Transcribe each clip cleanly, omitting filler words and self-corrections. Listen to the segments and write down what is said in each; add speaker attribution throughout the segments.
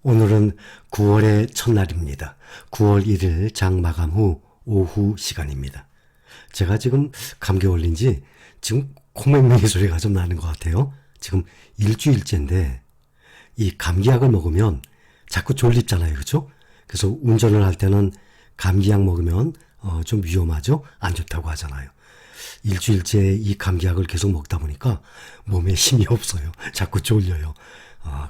Speaker 1: 오늘은 9월의 첫날입니다. 9월 1일 장 마감 후 오후 시간입니다. 제가 지금 감기 걸린 지 지금 콩맹맹이 소리가 좀 나는 것 같아요. 지금 일주일째인데 이 감기약을 먹으면 자꾸 졸립잖아요. 그렇죠? 그래서 운전을 할 때는 감기약 먹으면 좀 위험하죠? 안 좋다고 하잖아요. 일주일째 이 감기약을 계속 먹다 보니까 몸에 힘이 없어요. 자꾸 졸려요.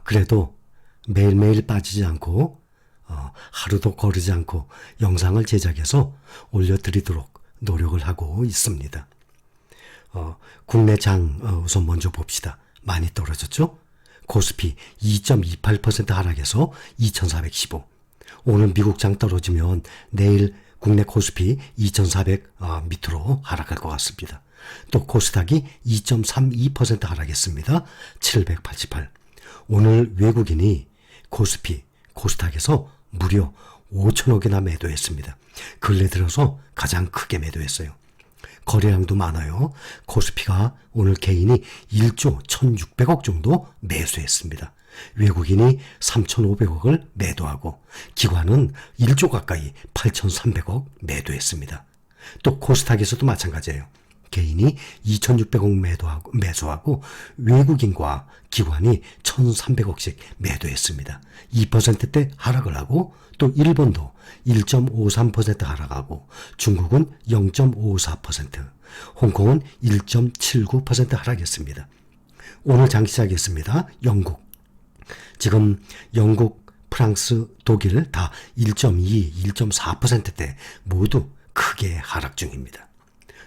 Speaker 1: 그래도 매일매일 빠지지 않고 하루도 거르지 않고 영상을 제작해서 올려드리도록 노력을 하고 있습니다. 국내 장 우선 먼저 봅시다. 많이 떨어졌죠? 코스피 2.28% 하락해서 2415. 오늘 미국 장 떨어지면 내일 국내 코스피 2400 밑으로 하락할 것 같습니다. 또 코스닥이 2.32% 하락했습니다. 788. 오늘 외국인이 코스피, 코스닥에서 무려 5천억이나 매도했습니다. 근래 들어서 가장 크게 매도했어요. 거래량도 많아요. 코스피가 오늘 개인이 1조 1,600억 정도 매수했습니다. 외국인이 3,500억을 매도하고 기관은 1조 가까이 8,300억 매도했습니다. 또 코스닥에서도 마찬가지예요. 개인이 2,600억 매수하고 외국인과 기관이 1,300억씩 매도했습니다. 2%대 하락을 하고 또 일본도 1.53% 하락하고 중국은 0.54%, 홍콩은 1.79% 하락했습니다. 오늘 장 시작했습니다. 영국. 지금 영국, 프랑스, 독일 다 1.2, 1.4%대 모두 크게 하락 중입니다.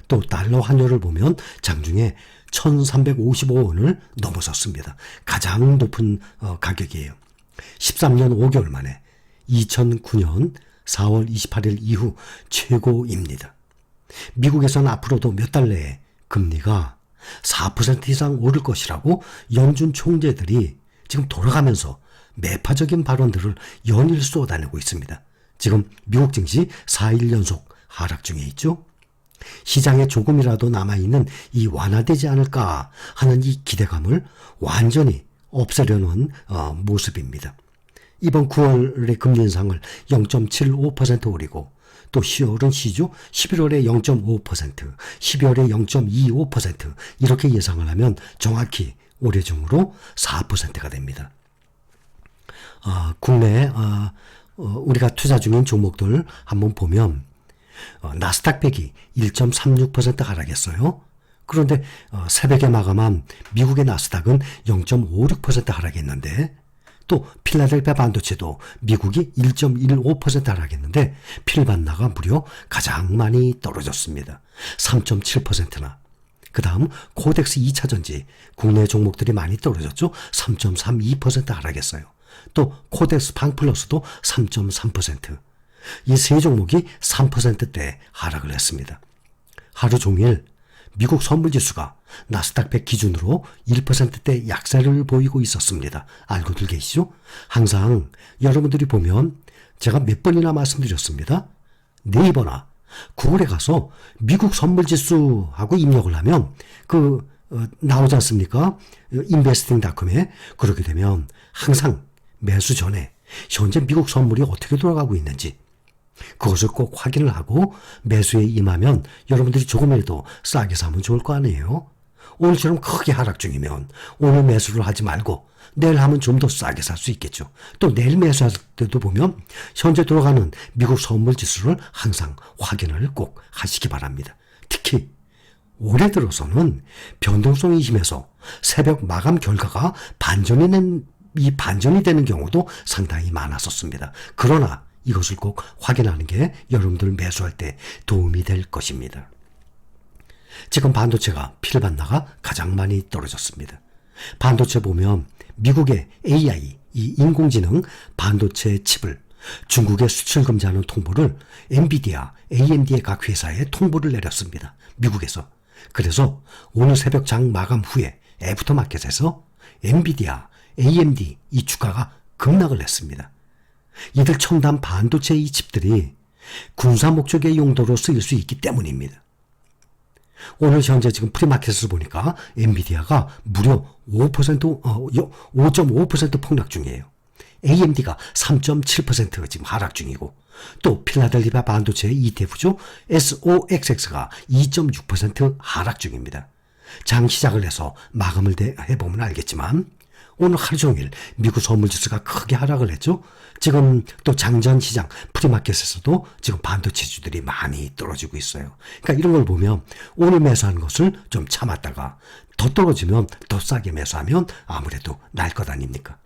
Speaker 1: 또 달러 환율을 보면 장중에 1355원을 넘어섰습니다. 가장 높은 가격이에요. 13년 5개월 만에 2009년 4월 28일 이후 최고입니다. 미국에서는 앞으로도 몇 달 내에 금리가 4% 이상 오를 것이라고 연준 총재들이 지금 돌아가면서 매파적인 발언들을 연일 쏟아내고 있습니다. 지금 미국 증시 4일 연속 하락 중에 있죠. 시장에 조금이라도 남아있는 이 완화되지 않을까 하는 이 기대감을 완전히 없애려는 모습입니다. 이번 9월의 금리 인상을 0.75% 올리고 또 10월은 시죠. 11월에 0.5%, 12월에 0.25% 이렇게 예상을 하면 정확히 올해 중으로 4%가 됩니다. 국내에 우리가 투자 중인 종목들 한번 보면 나스닥 100이 1.36% 하락했어요. 그런데 새벽에 마감한 미국의 나스닥은 0.56% 하락했는데 또 필라델피아 반도체도 미국이 1.15% 하락했는데 필반나가 무려 가장 많이 떨어졌습니다. 3.7%나. 그 다음 코덱스 2차전지 국내 종목들이 많이 떨어졌죠. 3.32% 하락했어요. 또 코덱스 팡플러스도 3.3%. 이 세 종목이 3%대 하락을 했습니다. 하루 종일 미국 선물지수가 나스닥 100 기준으로 1%대 약세를 보이고 있었습니다. 알고들 계시죠? 항상 여러분들이 보면 제가 몇 번이나 말씀드렸습니다. 네이버나 구글에 가서 미국 선물지수하고 입력을 하면 나오지 않습니까? investing.com에 그렇게 되면 항상 매수 전에 현재 미국 선물이 어떻게 돌아가고 있는지 그것을 꼭 확인을 하고 매수에 임하면 여러분들이 조금이라도 싸게 사면 좋을 거 아니에요. 오늘처럼 크게 하락 중이면 오늘 매수를 하지 말고 내일 하면 좀 더 싸게 살 수 있겠죠. 또 내일 매수할 때도 보면 현재 돌아가는 미국 선물 지수를 항상 확인을 꼭 하시기 바랍니다. 특히 올해 들어서는 변동성이 심해서 새벽 마감 결과가 반전이 되는 경우도 상당히 많았었습니다. 그러나 이것을 꼭 확인하는 게 여러분들 매수할 때 도움이 될 것입니다. 지금 반도체가 필반나가 가장 많이 떨어졌습니다. 반도체 보면 미국의 AI, 이 인공지능 반도체 칩을 중국에 수출 금지하는 통보를 엔비디아, AMD의 각 회사에 통보를 내렸습니다. 미국에서. 그래서 오늘 새벽 장 마감 후에 애프터마켓에서 엔비디아, AMD 이 주가가 급락을 했습니다. 이들 첨단 반도체 이 칩들이 군사 목적의 용도로 쓰일 수 있기 때문입니다. 오늘 현재 지금 프리마켓에서 보니까 엔비디아가 무려 5.5% 폭락 중이에요. AMD가 3.7% 지금 하락 중이고, 또 필라델피아 반도체 ETF죠. SOXX가 2.6% 하락 중입니다. 장 시작을 해서 마감을 해보면 알겠지만 오늘 하루 종일 미국 선물지수가 크게 하락을 했죠. 지금 또 장전 시장 프리마켓에서도 지금 반도체주들이 많이 떨어지고 있어요. 그러니까 이런 걸 보면 오늘 매수하는 것을 좀 참았다가 더 떨어지면 더 싸게 매수하면 아무래도 날 것 아닙니까?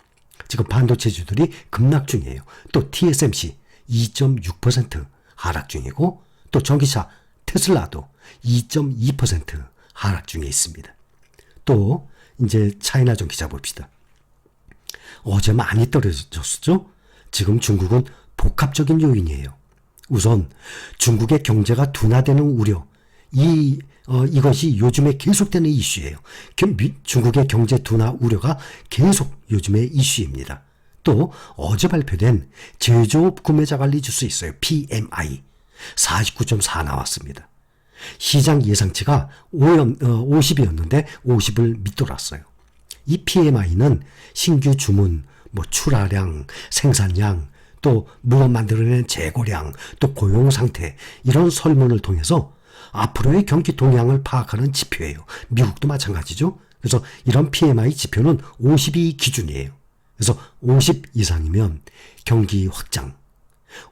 Speaker 1: 지금 반도체주들이 급락 중이에요. 또 TSMC 2.6% 하락 중이고, 또 전기차 테슬라도 2.2% 하락 중에 있습니다. 또 이제 차이나 전기차 봅시다. 어제 많이 떨어졌었죠? 지금 중국은 복합적인 요인이에요. 우선 중국의 경제가 둔화되는 우려, 이것이 요즘에 계속되는 이슈예요. 중국의 경제 둔화 우려가 계속 요즘의 이슈입니다. 또 어제 발표된 제조업 구매자 관리 지수 있어요. PMI 49.4 나왔습니다. 시장 예상치가 50이었는데 50을 밑돌았어요. 이 PMI는 신규 주문, 출하량, 생산량, 또 물건 만들어낸 재고량, 또 고용 상태, 이런 설문을 통해서 앞으로의 경기 동향을 파악하는 지표예요. 미국도 마찬가지죠. 그래서 이런 PMI 지표는 50이 기준이에요. 그래서 50 이상이면 경기 확장,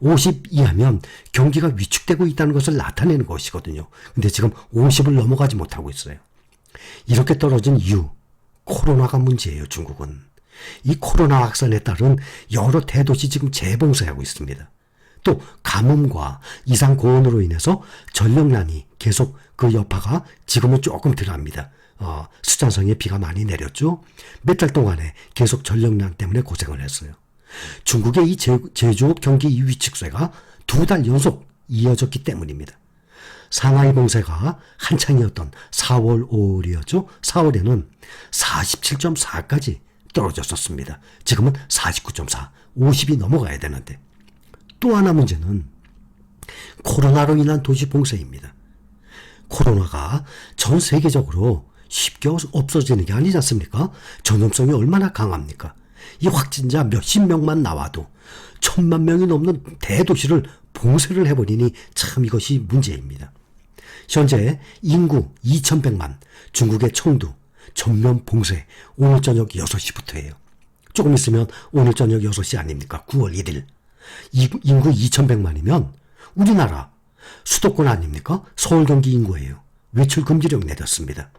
Speaker 1: 50 이하면 경기가 위축되고 있다는 것을 나타내는 것이거든요. 근데 지금 50을 넘어가지 못하고 있어요. 이렇게 떨어진 이유, 코로나가 문제예요. 중국은. 이 코로나 확산에 따른 여러 대도시 지금 재봉쇄하고 있습니다. 또 가뭄과 이상 고온으로 인해서 전력난이 계속 그 여파가 지금은 조금 덜합니다. 수잔성에 비가 많이 내렸죠. 몇 달 동안에 계속 전력난 때문에 고생을 했어요. 중국의 이 제조업 경기 위축세가 2달 연속 이어졌기 때문입니다. 상하이 봉쇄가 한창이었던 4월 5월이었죠. 4월에는 47.4까지 떨어졌었습니다. 지금은 49.4, 50이 넘어가야 되는데, 또 하나 문제는 코로나로 인한 도시 봉쇄입니다. 코로나가 전 세계적으로 쉽게 없어지는 게 아니지 않습니까? 전염성이 얼마나 강합니까? 이 확진자 몇십 명만 나와도 1,000만 명이 넘는 대도시를 봉쇄를 해버리니 참 이것이 문제입니다. 현재 인구 2,100만, 중국의 청두 전면 봉쇄 오늘 저녁 6시부터예요. 조금 있으면 오늘 저녁 6시 아닙니까? 9월 1일. 인구 2,100만이면 우리나라 수도권 아닙니까? 서울 경기 인구예요. 외출 금지령 내렸습니다.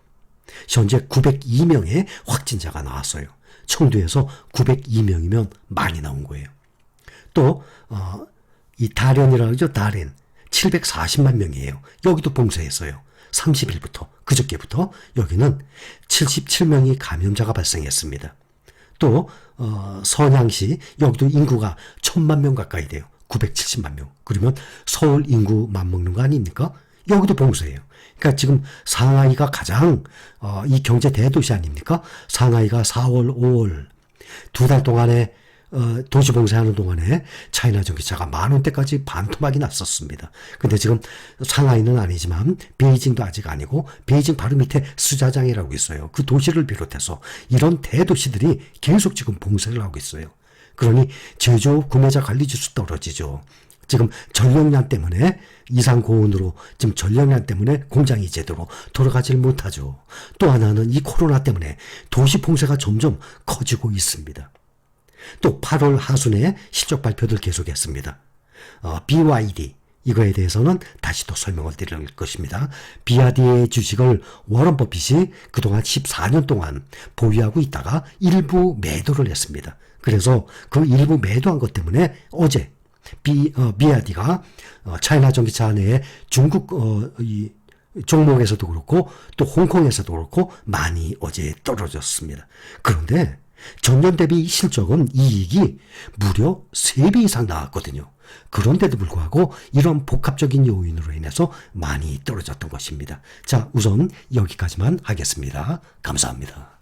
Speaker 1: 현재 902명의 확진자가 나왔어요. 청두에서 902명이면 많이 나온 거예요. 또 이 다롄이라고 하죠. 다롄 740만 명이에요. 여기도 봉쇄했어요. 30일부터, 그저께부터 여기는 77명이 감염자가 발생했습니다. 또 선양시 여기도 인구가 1,000만 명 가까이 돼요. 970만 명. 그러면 서울 인구 맞먹는 거 아닙니까? 여기도 봉쇄예요. 그러니까 지금 상하이가 가장 이 경제 대도시 아닙니까? 상하이가 4월, 5월 2달 동안에 도시 봉쇄하는 동안에 차이나 전기차가 10,000원대까지 반토막이 났었습니다. 근데 지금 상하이는 아니지만 베이징도 아직 아니고, 베이징 바로 밑에 수자장이라고 있어요. 그 도시를 비롯해서 이런 대도시들이 계속 지금 봉쇄를 하고 있어요. 그러니 제조업 구매자 관리 지수 떨어지죠. 지금 전력난 때문에, 이상 고온으로 지금 전력난 때문에 공장이 제대로 돌아가질 못하죠. 또 하나는 이 코로나 때문에 도시 봉쇄가 점점 커지고 있습니다. 또 8월 하순에 실적 발표들 계속했습니다. BYD 이거에 대해서는 다시 또 설명을 드릴 것입니다. BYD의 주식을 워런 버핏이 그동안 14년 동안 보유하고 있다가 일부 매도를 했습니다. 그래서 그 일부 매도한 것 때문에 어제 BYD가 차이나 전기차 내에 중국 이 종목에서도 그렇고 또 홍콩에서도 그렇고 많이 어제 떨어졌습니다. 그런데 전년 대비 실적은 이익이 무려 3배 이상 나왔거든요. 그런데도 불구하고 이런 복합적인 요인으로 인해서 많이 떨어졌던 것입니다. 자, 우선 여기까지만 하겠습니다. 감사합니다.